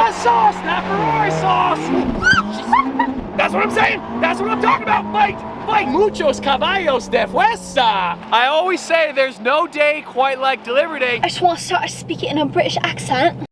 that sauce, that Ferrari sauce. That's what I'm saying. That's what I'm talking about. Fight. Muchos caballos de fuerza. I always say there's no day quite like delivery day. I just want to start speaking in a British accent.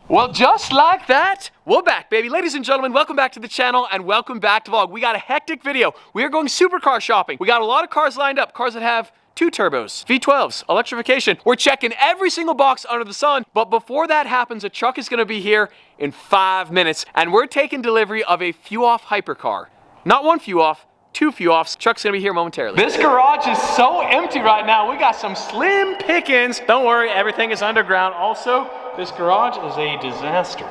Well, just like that, we're back, baby. Ladies and gentlemen, welcome back to the channel and welcome back to vlog. We got a hectic video. We are going supercar shopping. We got a lot of cars lined up, cars that have 2 turbos, V12s, electrification. We're checking every single box under the sun, but before that happens, a truck is gonna be here in 5 minutes, and we're taking delivery of a few-off hypercar. Not one few-off, 2 few-offs. Truck's gonna be here momentarily. This garage is so empty right now. We got some slim pickings. Don't worry, everything is underground. Also, this garage is a disaster.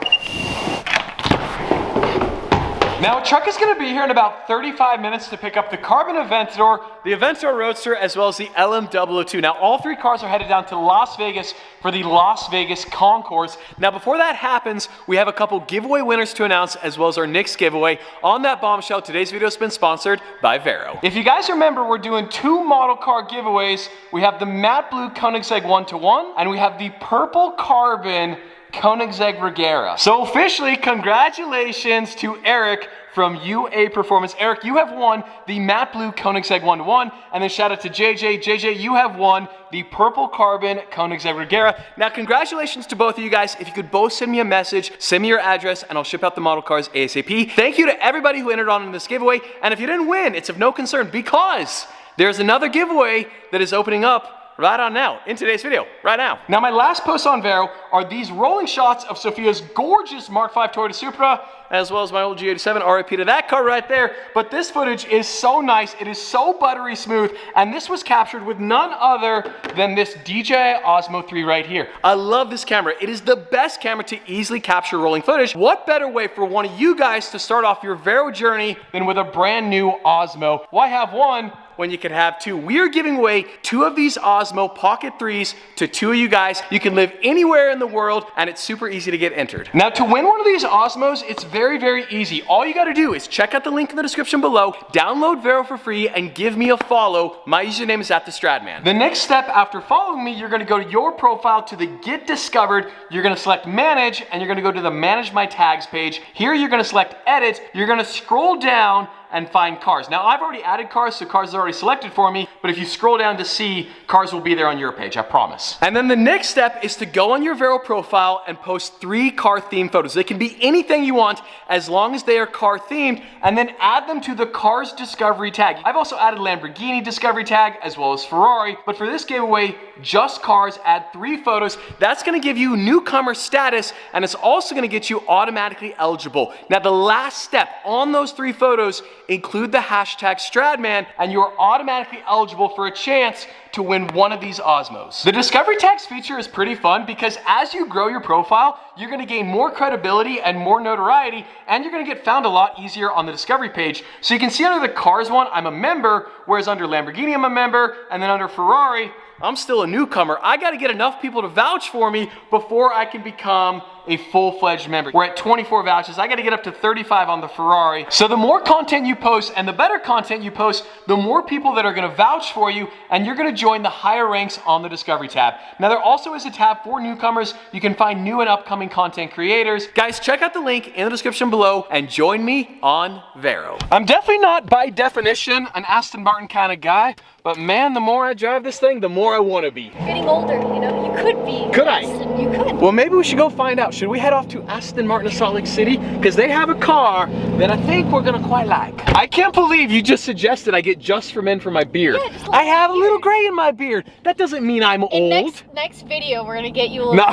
Now, a truck is gonna be here in about 35 minutes to pick up the Carbon Aventador, the Aventador Roadster, as well as the LM002. Now, all 3 cars are headed down to Las Vegas for the Las Vegas Concours. Now, before that happens, we have a couple giveaway winners to announce, as well as our next giveaway. On that bombshell, today's video has been sponsored by Vero. If you guys remember, we're doing 2 model car giveaways. We have the matte blue Koenigsegg 1-to-1, and we have the purple carbon Koenigsegg Regera. So officially, congratulations to Eric from UA Performance. Eric, you have won the matte blue Koenigsegg 1-to-1, and then shout out to JJ. JJ, you have won the purple carbon Koenigsegg Regera. Now, congratulations to both of you guys. If you could both send me a message, send me your address, and I'll ship out the model cars ASAP. Thank you to everybody who entered on in this giveaway, and if you didn't win, it's of no concern because there's another giveaway that is opening up right on now, in today's video, right now. Now, my last posts on Vero are these rolling shots of Sophia's gorgeous Mark V Toyota Supra, as well as my old G87, RIP to that car right there. But this footage is so nice, it is so buttery smooth, and this was captured with none other than this DJI Osmo 3 right here. I love this camera. It is the best camera to easily capture rolling footage. What better way for one of you guys to start off your Vero journey than with a brand new Osmo? Why have one when you can have 2? We are giving away 2 of these Osmo Pocket 3s to 2 of you guys. You can live anywhere in the world, and it's super easy to get entered. Now, to win one of these Osmos, it's very, very easy. All you gotta do is check out the link in the description below, download Vero for free, and give me a follow. My username is @TheStradman. The next step after following me, you're gonna go to your profile to the Get Discovered, you're gonna select Manage, and you're gonna go to the Manage My Tags page. Here, you're gonna select Edit, you're gonna scroll down and find cars. Now, I've already added cars, so cars are already selected for me, but if you scroll down to see, cars will be there on your page, I promise. And then the next step is to go on your Vero profile and post 3 car themed photos. They can be anything you want as long as they are car themed, and then add them to the Cars Discovery tag. I've also added Lamborghini Discovery tag as well as Ferrari, but for this giveaway, just cars, add 3 photos. That's gonna give you newcomer status, and it's also gonna get you automatically eligible. Now, the last step on those 3 photos, include the hashtag Stradman, and you're automatically eligible for a chance to win one of these Osmos. The Discovery Tags feature is pretty fun because as you grow your profile, you're gonna gain more credibility and more notoriety, and you're gonna get found a lot easier on the Discovery page. So you can see under the Cars one, I'm a member, whereas under Lamborghini, I'm a member, and then under Ferrari, I'm still a newcomer. I gotta get enough people to vouch for me before I can become a full-fledged member. We're at 24 vouchers. I gotta get up to 35 on the Ferrari. So the more content you post and the better content you post, the more people that are gonna vouch for you, and you're gonna join the higher ranks on the Discovery tab. Now, there also is a tab for newcomers. You can find new and upcoming content creators. Guys, check out the link in the description below and join me on Vero. I'm definitely not, by definition, an Aston Martin kind of guy, but man, the more I drive this thing, the more I wanna be. You're getting older, you know, you could be. Could I? You could. Well, maybe we should go find out. Should we head off to Aston Martin of Salt Lake City? Because they have a car that I think we're gonna quite like. I can't believe you just suggested I get Just for Men for my beard. Yeah, just I have a little gray in my beard. That doesn't mean I'm old. Next video, we're gonna get you a little.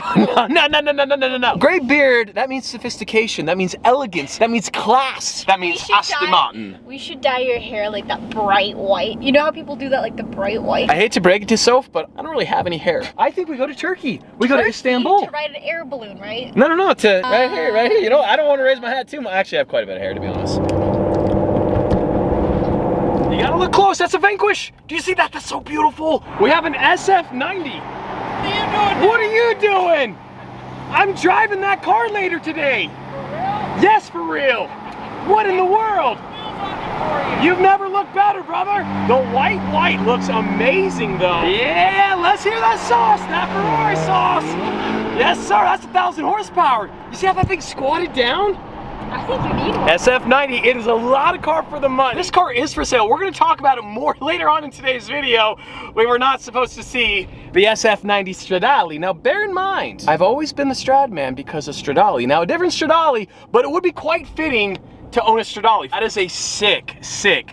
No. Gray beard, that means sophistication. That means elegance. That means class. That means Aston Martin. We should dye your hair like that bright white. You know how people do that, like the bright white? I hate to break it to Soph, but I don't really have any hair. I think we go to Turkey. We go to Istanbul. To ride an air balloon, right? No, to right here. You know, I don't want to raise my hat too much. I actually have quite a bit of hair, to be honest. You gotta look close. That's a Vanquish. Do you see that? That's so beautiful. We have an SF90. What are you doing? I'm driving that car later today. For real? Yes, for real. What in the world? You've never looked better, brother. The white looks amazing, though. Yeah, let's hear that sauce, that Ferrari sauce. Yes, sir, that's 1,000 horsepower. You see how that thing's squatted down? I think you need one. SF90, it is a lot of car for the money. This car is for sale. We're gonna talk about it more later on in today's video. We were not supposed to see the SF90 Stradale. Now bear in mind, I've always been the Stradman because of Stradale. Now a different Stradale, but it would be quite fitting to own a Stradale. That is a sick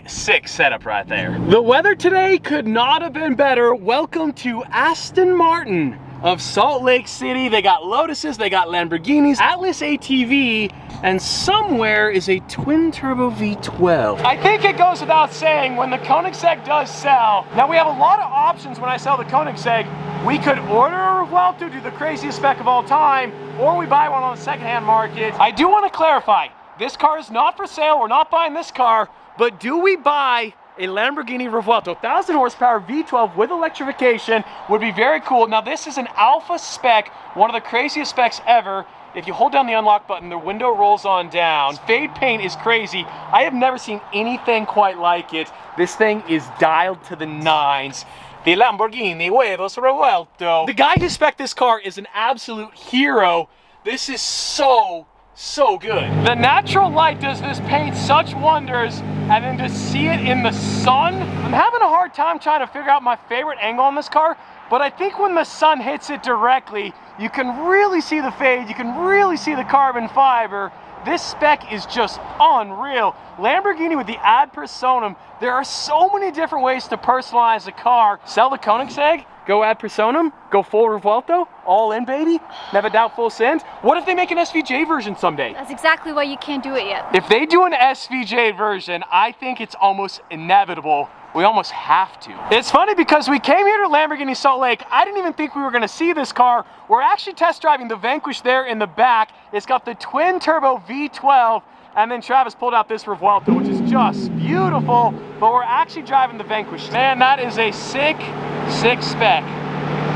setup right there. The weather today could not have been better. Welcome to Aston Martin of Salt Lake City. They got Lotuses, they got Lamborghinis, Atlas ATV, and somewhere is a twin turbo V12. I think it goes without saying when the Koenigsegg does sell. Now we have a lot of options when I sell the Koenigsegg. We could order a Revuelto, do the craziest spec of all time, or we buy one on the secondhand market. I do want to clarify, this car is not for sale. We're not buying this car, but do we buy a Lamborghini Revuelto? 1,000 horsepower V12 with electrification would be very cool. Now this is an alpha spec, one of the craziest specs ever. If you hold down the unlock button, the window rolls on down. Fade paint is crazy. I have never seen anything quite like it. This thing is dialed to the nines. The Lamborghini Huevos Revuelto. The guy who spec'd this car is an absolute hero. This is so good. The natural light does this paint such wonders, and then to see it in the sun, I'm having a hard time trying to figure out my favorite angle on this car, but I think when the sun hits it directly, you can really see the fade, you can really see the carbon fiber. This spec is just unreal. Lamborghini with the ad personam, there are so many different ways to personalize a car. Sell the Koenigsegg, go ad personam, go full Revuelto, all in baby, never doubt full send. What if they make an SVJ version someday? That's exactly why you can't do it yet. If they do an SVJ version, I think it's almost inevitable. We almost have to. It's funny because we came here to Lamborghini Salt Lake. I didn't even think we were gonna see this car. We're actually test driving the Vanquish there in the back. It's got the twin turbo V12, and then Travis pulled out this Revuelto, which is just beautiful, but we're actually driving the Vanquish. Man, that is a sick spec.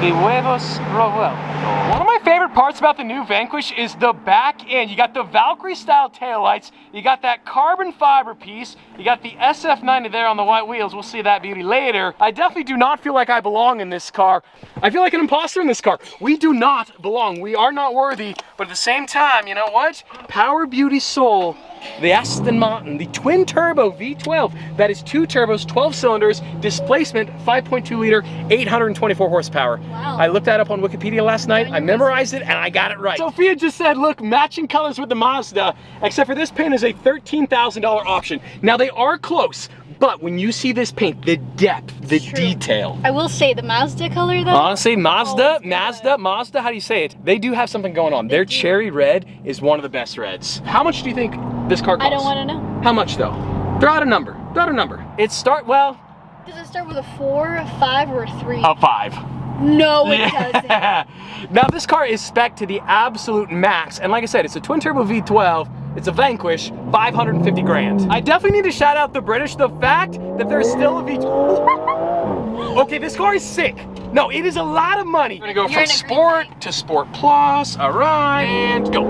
The Huevos Revuelto. One of my favorite parts about the new Vanquish is the back end. You got the Valkyrie style taillights, you got that carbon fiber piece, you got the SF90 there on the white wheels. We'll see that beauty later. I definitely do not feel like I belong in this car. I feel like an imposter in this car. We do not belong. We are not worthy, but at the same time, you know what? Power, beauty, soul. The Aston Martin, the twin turbo V12. That is 2 turbos, 12 cylinders, displacement 5.2 liter, 824 horsepower. Wow. I looked that up on Wikipedia last night. I memorized it and I got it right. Sophia just said, look, matching colors with the Mazda, except for this paint is a $13,000 option. Now they are close, but when you see this paint, the depth, the detail. I will say the Mazda color though. Honestly, Mazda, how do you say it? They do have something going on. Their cherry red is one of the best reds. How much do you think this car costs? I don't want to know. How much though? Throw out a number. Throw out a number. Does it start with a 4, a 5, or a 3? A 5. No, it doesn't. Now this car is spec'd to the absolute max, and like I said, it's a twin turbo V12. It's a Vanquish, 550 grand. I definitely need to shout out the British. The fact that there's still a V12. Okay, this car is sick. No, it is a lot of money. We're gonna go from Sport to Sport Plus. All right, and go.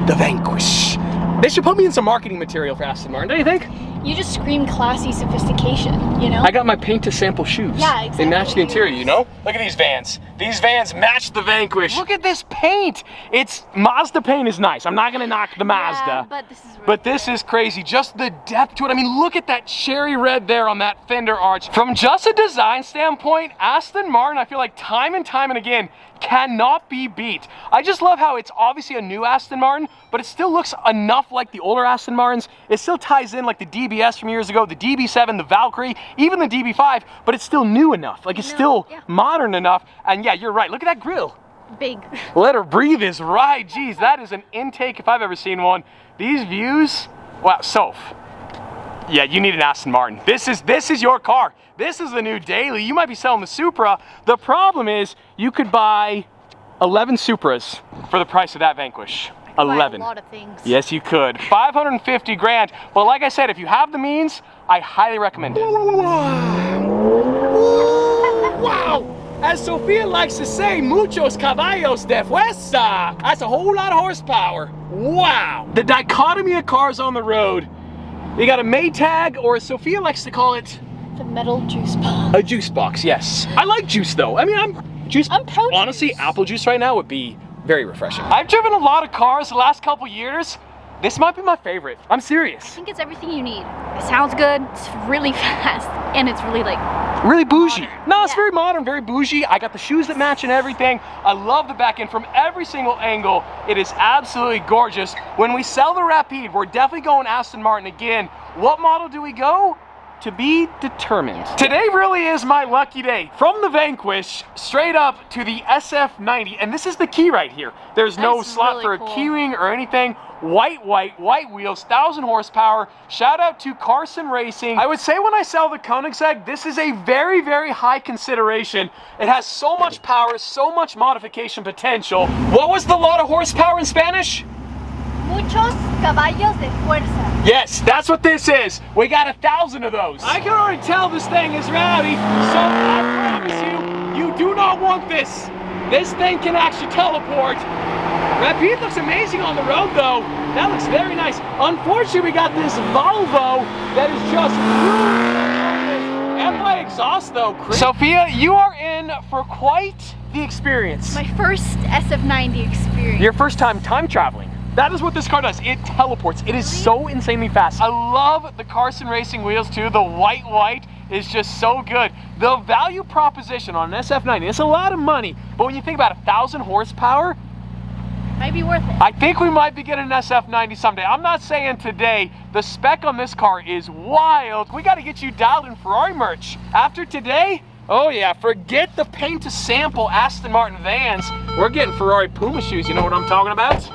The Vanquish. They should put me in some marketing material for Aston Martin, don't you think? You just scream classy sophistication, you know? I got my paint to sample shoes. Yeah, exactly. They match the interior, you know? Look at these vans. These vans match the Vanquish. Look at this paint. It's Mazda paint is nice. I'm not gonna knock the Mazda. Yeah, but this is really But this is crazy. Just the depth to it. I mean, look at that cherry red there on that fender arch. From just a design standpoint, Aston Martin, I feel like time and again, cannot be beat. I just love how it's obviously a new Aston Martin, but it still looks enough like the older Aston Martins. It still ties in like the DBS from years ago, the DB7, the Valkyrie, even the DB5, but it's still new enough. Like it's still modern enough. And yeah, you're right. Look at that grille. big. Let her breathe is right. Geez, that is an intake if I've ever seen one. These views, wow, Soph. Yeah, you need an Aston Martin. This is your car. This is the new daily. You might be selling the Supra. The problem is you could buy 11 Supras for the price of that Vanquish. 11. A lot of things. Yes, you could. 550 grand. But like I said, if you have the means, I highly recommend it. Wow! As Sophia likes to say, muchos caballos de fuerza. That's a whole lot of horsepower. Wow! The dichotomy of cars on the road. You got a Maytag, or as Sophia likes to call it, a metal juice box. A juice box, yes. I like juice though. I mean, I'm pro honestly, juice. Apple juice right now would be very refreshing. I've driven a lot of cars the last couple years. This might be my favorite. I'm serious. I think it's everything you need. It sounds good, it's really fast, and it's really like... really bougie. Modern. No, it's very modern, very bougie. I got the shoes that match and everything. I love the back end from every single angle. It is absolutely gorgeous. When we sell the Rapide, we're definitely going Aston Martin again. What model do we go? To be determined. Today really is my lucky day. From the Vanquish straight up to the SF90, and this is the key right here. There's no slot really for cool. a keyring or anything. White wheels, 1,000 horsepower. Shout out to Carson Racing. I would say when I sell the Countach, this is a very, very high consideration. It has so much power, so much modification potential. What was the lot of horsepower in Spanish? Muchos caballos de fuerza. Yes, that's what this is. We got 1,000 of those. I can already tell this thing is rowdy, so I promise you, you do not want this. This thing can actually teleport. Rapide looks amazing on the road though. That looks very nice. Unfortunately, we got this Volvo that is just and my exhaust though. Sophia, you are in for quite the experience. My first SF90 experience. Your first time traveling. That is what this car does. It teleports. It is so insanely fast. I love the Carson Racing wheels too. The white is just so good. The value proposition on an SF90, it's a lot of money, but when you think about 1,000 horsepower, might be worth it. I think we might be getting an SF90 someday. I'm not saying today. The spec on this car is wild. We got to get you dialed in Ferrari merch. After today, oh yeah, forget the paint to sample Aston Martin vans. We're getting Ferrari Puma shoes. You know what I'm talking about?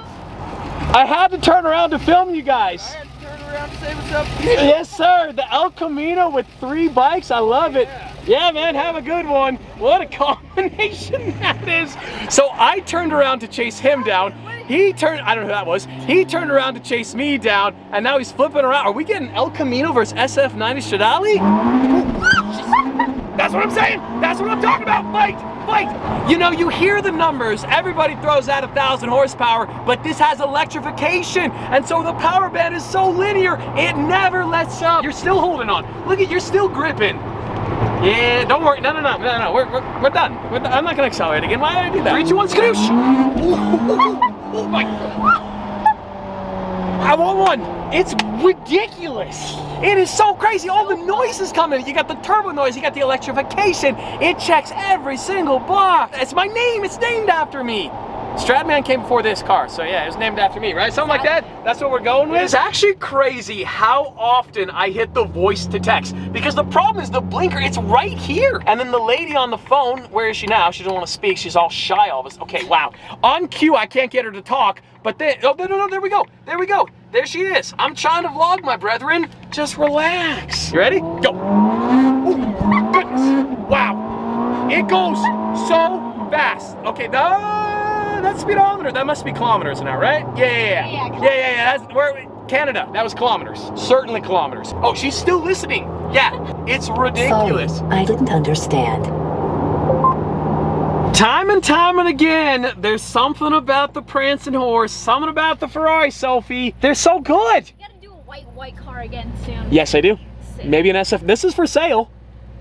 I had to turn around to film you guys. I had to turn around to say what's up. Yes, sir. The El Camino with 3 bikes. I love it. Yeah, man, have a good one. What a combination that is. So I turned around to chase him down. He turned, I don't know who that was. He turned around to chase me down, and now he's flipping around. Are we getting El Camino versus SF90 Stradale? That's what I'm saying. That's what I'm talking about. Fight. You know, you hear the numbers. Everybody throws out 1,000 horsepower, but this has electrification, and so the power band is so linear, it never lets up. You're still holding on. Look at, you're still gripping. Yeah, don't worry. No. We're done. I'm not gonna accelerate again. Why did I do that? 3, 2, 1, skadoosh. Oh my God. I want one. It's ridiculous. It is so crazy. All the noise is coming. You got the turbo noise. You got the electrification. It checks every single box. It's my name. It's named after me. Stradman came before this car, so yeah, it was named after me, right? Something like that. That's what we're going with. It's actually crazy how often I hit the voice to text, because the problem is the blinker, it's right here. And then the lady on the phone, where is she now? She doesn't want to speak. She's all shy all of us. Okay, wow. On cue, I can't get her to talk, but then, oh, no, there we go. There she is. I'm trying to vlog, my brethren. Just relax. You ready? Go. Oh, goodness. Wow. It goes so fast. Okay, that's speedometer. That must be kilometers now, right? Yeah. That's where Canada. That was kilometers. Certainly kilometers. Oh, she's still listening. Yeah, it's ridiculous. Sorry, I didn't understand. Time and again, there's something about the prancing horse, something about the Ferrari, Sophie. They're so good. You gotta do a white car again soon. Yes, I do. Sick. Maybe an SF. This is for sale.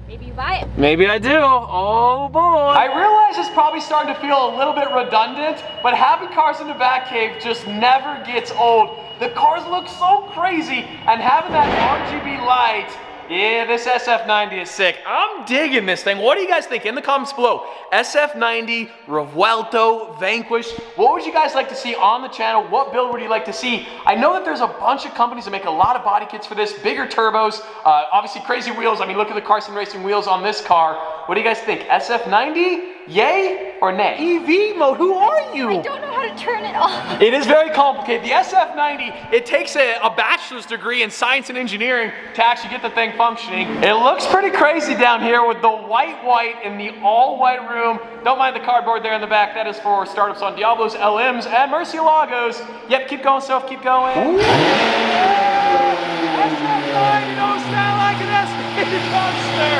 Maybe you buy it. Maybe I do. Oh boy. I realize it's probably starting to feel a little bit redundant, but having cars in the Batcave just never gets old. The cars look so crazy, and having that RGB light, yeah, this SF90 is sick. I'm digging this thing. What do you guys think? In the comments below. SF90, Revuelto, Vanquish. What would you guys like to see on the channel? What build would you like to see? I know that there's a bunch of companies that make a lot of body kits for this. Bigger turbos, obviously crazy wheels. I mean, look at the Carson Racing wheels on this car. What do you guys think? SF90? Yay or nay? EV mode, who are you? I don't know how to turn it off. It is very complicated. The SF90, it takes a bachelor's degree in science and engineering to actually get the thing functioning. It looks pretty crazy down here with the white and the all white room. Don't mind the cardboard there in the back. That is for startups on Diablos, LMs, and Murcielagos. Yep, keep going, Soph, keep going. SF90 don't sound like an estimated monster.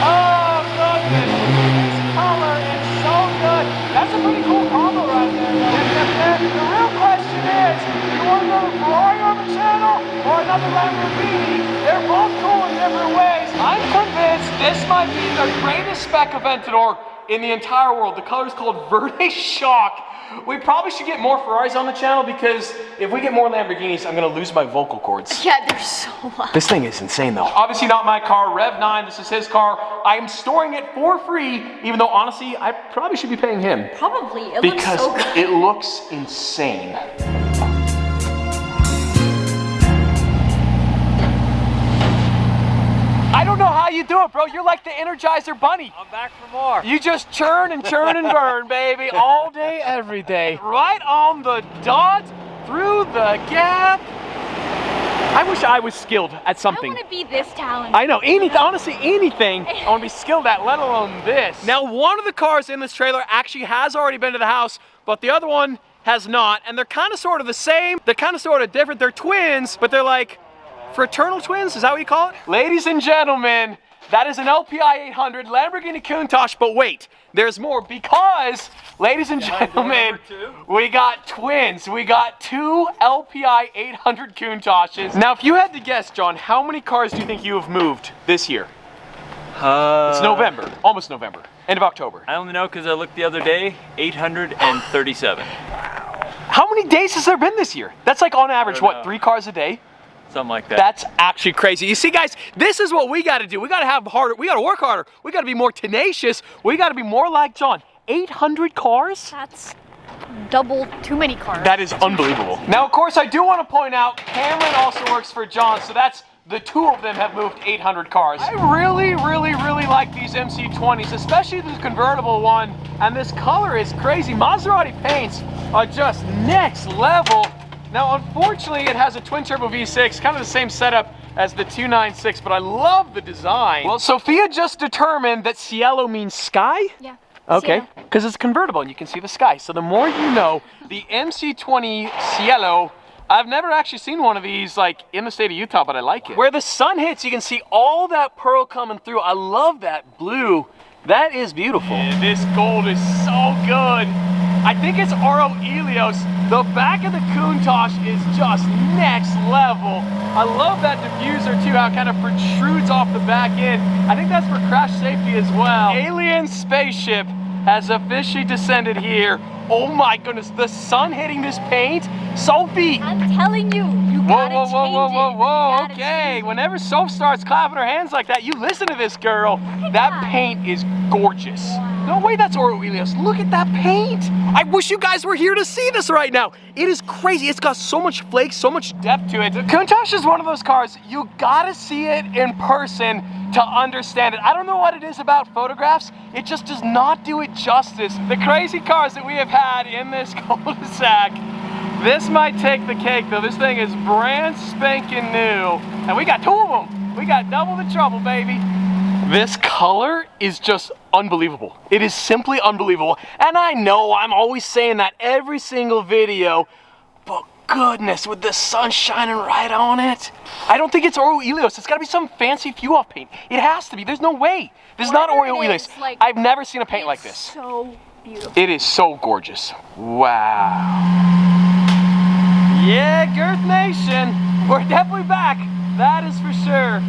Oh, goodness. Color is so good. That's a pretty cool combo right there. The real question is, do you want another Ferrari on the channel or another Lamborghini? They're both cool in different ways. I'm convinced this might be the greatest spec Aventador in the entire world. The color is called Verde Shock. We probably should get more Ferraris on the channel because if we get more Lamborghinis, I'm gonna lose my vocal cords. Yeah, they're so loud. This thing is insane though. Obviously not my car, Rev9, this is his car. I am storing it for free, even though honestly, I probably should be paying him. Probably, it Because looks so good. it looks insane. I don't know how you do it, bro. You're like the Energizer Bunny. I'm back for more. You just churn and burn, baby, all day, every day. Right on the dot, through the gap. I wish I was skilled at something. I want to be this talented. I know, honestly, anything I want to be skilled at, let alone this. Now, one of the cars in this trailer actually has already been to the house, but the other one has not, and they're kind of sort of the same. They're kind of sort of different. They're twins, but they're like fraternal twins, is that what you call it? Ladies and gentlemen, that is an LPI 800 Lamborghini Countach, but wait, there's more because, ladies and gentlemen, we got twins. We got two LPI 800 Countaches. Now, if you had to guess, John, how many cars do you think you have moved this year? It's November, almost November, end of October. I only know because I looked the other day, 837. How many days has there been this year? That's like on average, what, 3 cars a day? Something like that. That's actually crazy. You see, guys, this is what we got to do. We got to have harder. We got to work harder. We got to be more tenacious. We got to be more like John. 800 cars? That's double too many cars. That is unbelievable. Now, of course, I do want to point out Cameron also works for John, so that's the two of them have moved 800 cars. I really like these MC20s, especially this convertible one, and this color is crazy. Maserati paints are just next level. Now, unfortunately, it has a twin-turbo V6, kind of the same setup as the 296, but I love the design. Well, Sophia just determined that cielo means sky? Yeah. Okay, because it's convertible and you can see the sky. So the more you know, the MC20 Cielo, I've never actually seen one of these like in the state of Utah, but I like it. Where the sun hits, you can see all that pearl coming through. I love that blue. That is beautiful. Yeah, this gold is so good. I think it's Oro Helios. The back of the Countach is just next level. I love that diffuser too, how it kind of protrudes off the back end. I think that's for crash safety as well. Alien spaceship has officially descended here. Oh my goodness, the sun hitting this paint. Sophie! I'm telling you, you gotta change it. Whoa, okay. Whenever Soph starts clapping her hands like that, you listen to this girl. That paint is gorgeous. No way, that's Oro Helios. Look at that paint. I wish you guys were here to see this right now. It is crazy. It's got so much flake, so much depth to it. The Countach is one of those cars, you gotta see it in person to understand it. I don't know what it is about photographs. It just does not do it justice. The crazy cars that we have had in this cul-de-sac, this might take the cake though. This thing is brand spanking new. And we got 2 of them. We got double the trouble, baby. This color is just unbelievable. It is simply unbelievable. And I know I'm always saying that every single video, but goodness, with the sun shining right on it. I don't think it's Oro Helios. It's gotta be some fancy fuel paint. It has to be, there's no way. This is not Oro Helios. Like, I've never seen a paint like this. So beautiful. It is so gorgeous. Wow. Yeah, Girth Nation, we're definitely back. That is for sure.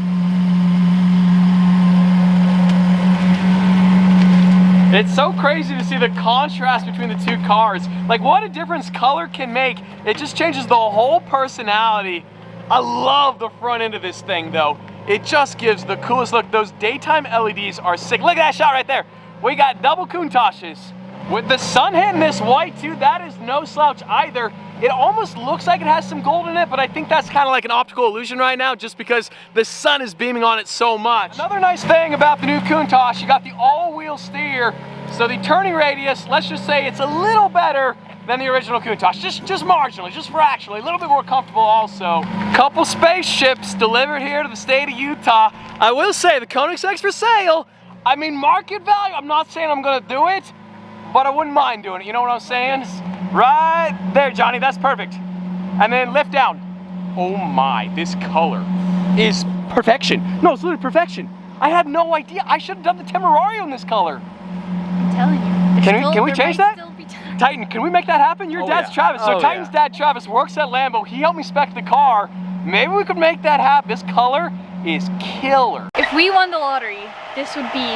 It's so crazy to see the contrast between the two cars. Like what a difference color can make. It just changes the whole personality. I love the front end of this thing though. It just gives the coolest look. Those daytime LEDs are sick. Look at that shot right there. We got double Countaches. With the sun hitting this white too, that is no slouch either. It almost looks like it has some gold in it, but I think that's kind of like an optical illusion right now just because the sun is beaming on it so much. Another nice thing about the new Countach, you got the all-wheel steer, so the turning radius, let's just say it's a little better than the original Countach, just marginally, just fractionally, a little bit more comfortable also. Couple spaceships delivered here to the state of Utah. I will say the Koenigsegg's for sale. I mean, market value, I'm not saying I'm gonna do it, but I wouldn't mind doing it, you know what I'm saying? Right there, Johnny, that's perfect. And then lift down. Oh my, this color is perfection. No, it's literally perfection. I had no idea. I should have done the Temerario in this color. I'm telling you. Can we change that? Titan, can we make that happen? Your dad's Travis. So Titan's dad, Travis, works at Lambo. He helped me spec the car. Maybe we could make that happen. This color is killer. If we won the lottery, this would be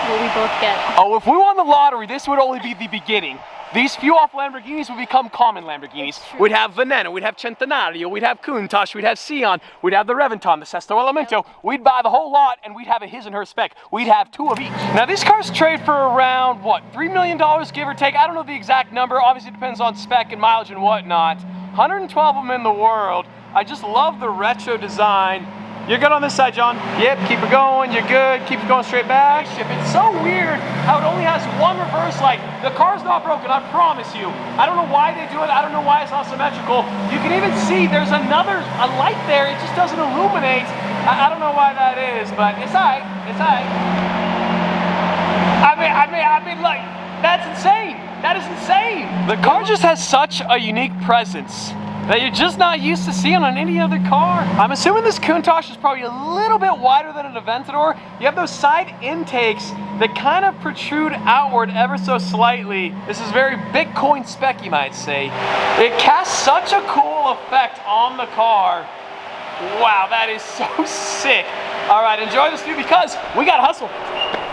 what we both get. Oh, if we won the lottery, this would only be the beginning. These few off Lamborghinis would become common Lamborghinis. We'd have Veneno, we'd have Centenario, we'd have Countach, we'd have Sion, we'd have the Revamped, the Sesto Elemento. We'd buy the whole lot and we'd have a his and her spec. We'd have 2 of each. Now these cars trade for around, what, $3 million give or take? I don't know the exact number. Obviously it depends on spec and mileage and whatnot. 112 of them in the world. I just love the retro design. You're good on this side, John? Yep, keep it going, you're good. Keep it going straight back. It's so weird how it only has 1 reverse light. The car's not broken, I promise you. I don't know why they do it. I don't know why it's not symmetrical. You can even see there's a light there. It just doesn't illuminate. I don't know why that is, but it's all right. It's all right. I mean, like, that's insane. That is insane. The car just has such a unique presence that you're just not used to seeing on any other car. I'm assuming this Countach is probably a little bit wider than an Aventador. You have those side intakes that kind of protrude outward ever so slightly. This is very Bitcoin spec, you might say. It casts such a cool effect on the car. Wow, that is so sick. All right, enjoy this view because we gotta hustle.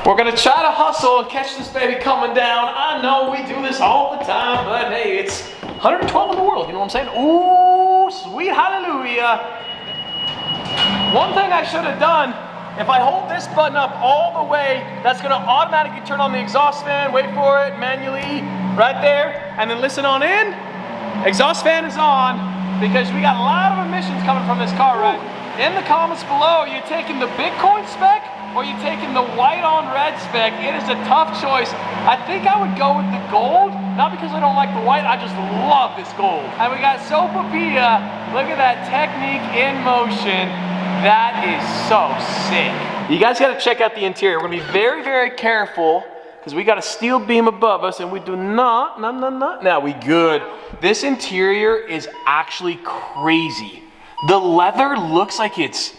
We're gonna try to hustle and catch this baby coming down. I know we do this all the time, but hey, it's 112 in the world, you know what I'm saying? Ooh, sweet hallelujah. One thing I should have done, if I hold this button up all the way, that's gonna automatically turn on the exhaust fan, wait for it, manually, right there, and then listen on in. Exhaust fan is on, because we got a lot of emissions coming from this car, right? In the comments below, are you taking the Bitcoin spec or are you taking the white on red spec? It is a tough choice. I think I would go with the gold, not because I don't like the white, I just love this gold. And we got Sopapilla, look at that technique in motion. That is so sick. You guys gotta check out the interior. We're gonna be very, very careful because we got a steel beam above us and we do not, now we good. This interior is actually crazy. The leather looks like it's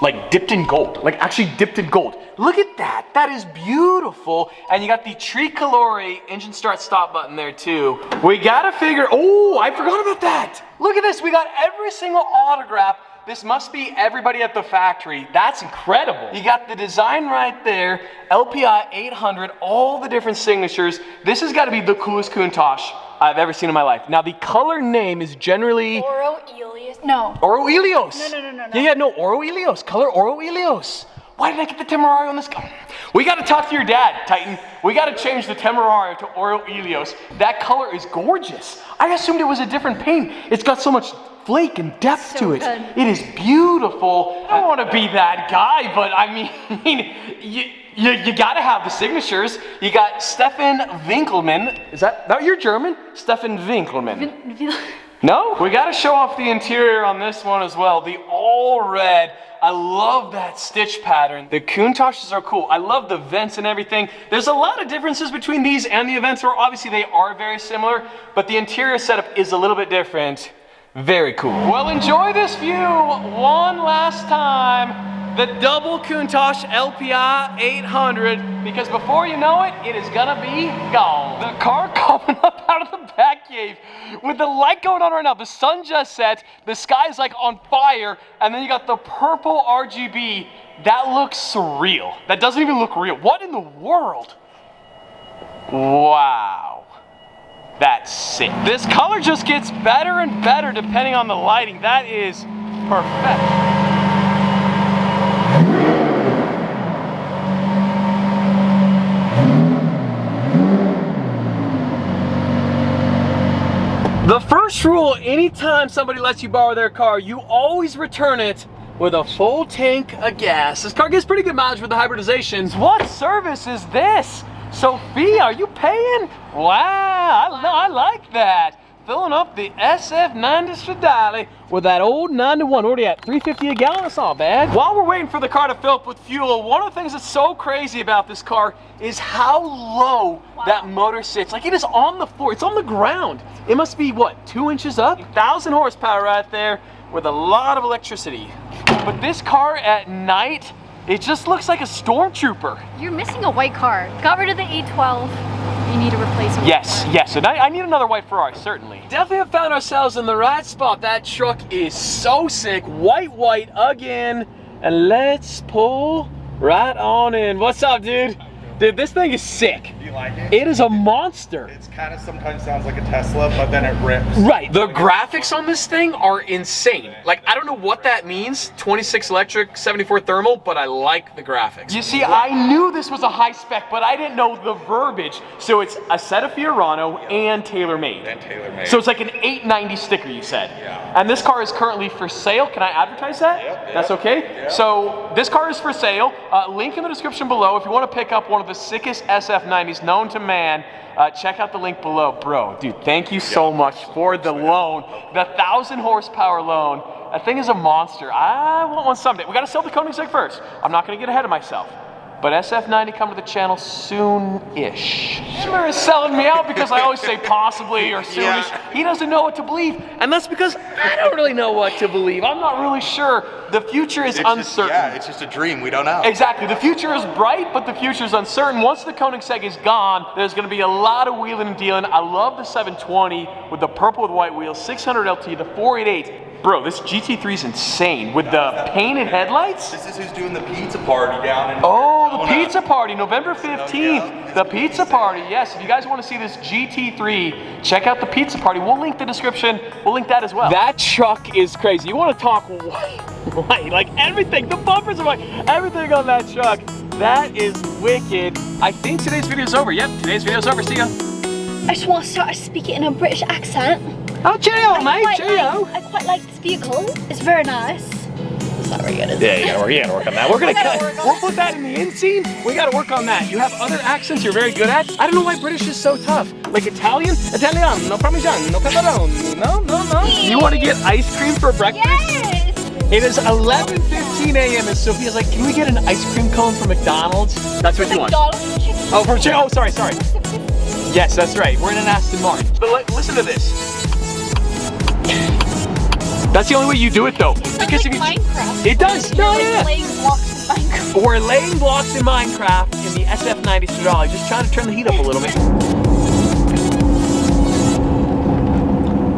like dipped in gold, like actually dipped in gold. Look at that, that is beautiful. And you got the tricolore engine start stop button there too. We gotta figure, oh, I forgot about that. Look at this, we got every single autograph. This must be everybody at the factory. That's incredible. You got the design right there, LPI 800, all the different signatures. This has got to be the coolest Countach I've ever seen in my life. Now the color name is generally Oro Elios. No. Oro Elios. No. Yeah, no, Oro Elios. Color Oro Elios. Why did I get the Temerario on this car? We got to talk to your dad, Titan. We got to change the Temerario to Oro Elios. That color is gorgeous. I assumed it was a different paint. It's got so much flake and depth to it. Good. It is beautiful. I don't want to be that guy, but I mean, you got to have the signatures. You got Stefan Winkelmann. Is that you're German? Stefan Winkelmann. No? We got to show off the interior on this one as well. The all red. I love that stitch pattern. The Countaches are cool. I love the vents and everything. There's a lot of differences between these and the Aventador. Obviously, they are very similar, but the interior setup is a little bit different. Very cool. Well, enjoy this view one last time. The double Countach LPI 800, because before you know it, it is gonna be gone. The car coming up out of the back cave with the light going on right now. The sun just set, the sky's like on fire, and then you got the purple RGB. That looks surreal. That doesn't even look real. What in the world? Wow. That's sick. This color just gets better and better depending on the lighting. That is perfect. The first rule, anytime somebody lets you borrow their car, you always return it with a full tank of gas. This car gets pretty good mileage with the hybridizations. What service is this? Sophia, are you paying? Wow, I like that. Filling up the SF90 Stradale with that old 9-to-1. Already at $3.50 a gallon, that's not bad. While we're waiting for the car to fill up with fuel, one of the things that's so crazy about this car is how low that motor sits. Like, it is on the floor, it's on the ground. It must be, what, 2 inches up? 1,000 horsepower right there with a lot of electricity. But this car at night, it just looks like a stormtrooper. You're missing a white car. Got rid of the 812. You need to replace it. Yes, and I need another white Ferrari, certainly. Definitely have found ourselves in the right spot. That truck is so sick. White again. And let's pull Right on in. What's up, dude? Dude, this thing is sick. Do you like it? It is a monster. It's kind of sometimes sounds like a Tesla, but then it rips. Right. The graphics on this thing are insane. Like, I don't know what that means. 26 electric, 74 thermal, but I like the graphics. You see, I knew this was a high spec, but I didn't know the verbiage. So it's a set of Fiorano and tailor-made. And tailor-made. So it's like an 890 sticker, you said. Yeah. And this car is currently for sale. Can I advertise that? Yep. That's okay? Yep. So this car is for sale. Link in the description below. If you want to pick up one of the sickest SF90s known to man, check out the link below. Bro, dude, thank you so much for the loan. The 1,000 horsepower loan. That thing is a monster. I want one someday. We got to sell the Koenigsegg first. I'm not going to get ahead of myself. But SF90 come to the channel soon-ish. Shimmer is selling me out because I always say possibly or soonish. Yeah. He doesn't know what to believe. And that's because I don't really know what to believe. I'm not really sure. The future is uncertain. It's just a dream. We don't know. Exactly. The future is bright, but the future is uncertain. Once the Koenigsegg is gone, there's going to be a lot of wheeling and dealing. I love the 720 with the purple with white wheels, 600 LT, the 488. Bro, this GT3 is insane with the painted headlights. This is who's doing the pizza party down in Oh, the pizza party, November 15th. The pizza party, yes. If you guys want to see this GT3, check out the pizza party. We'll link the description. We'll link that as well. That truck is crazy. You want to talk white, like everything. The bumpers are white. Everything on that truck. That is wicked. I think today's video is over. Yep, today's video is over. See ya. I just want to start speaking in a British accent. Oh, cheerio, mate, cheerio. I quite like this vehicle. It's very nice. It's not very good, is it? Yeah, you gotta work on that. We'll put that in the end scene. We gotta work on that. You have other accents you're very good at. I don't know why British is so tough. Like Italian, Italiano, Parmigiano, pepperoni. No. You wanna get ice cream for breakfast? Yes! It is 11:15 a.m. and Sophia's like, can we get an ice cream cone from McDonald's? That's what you want. McDonald's. Oh, sorry. Yes, that's right. We're in an Aston Martin. But listen to this. That's the only way you do it though. Because if you Minecraft. It does. No, yeah. Laying blocks in Minecraft. We're laying blocks in Minecraft in the SF90 Stradale, just trying to turn the heat up a little bit.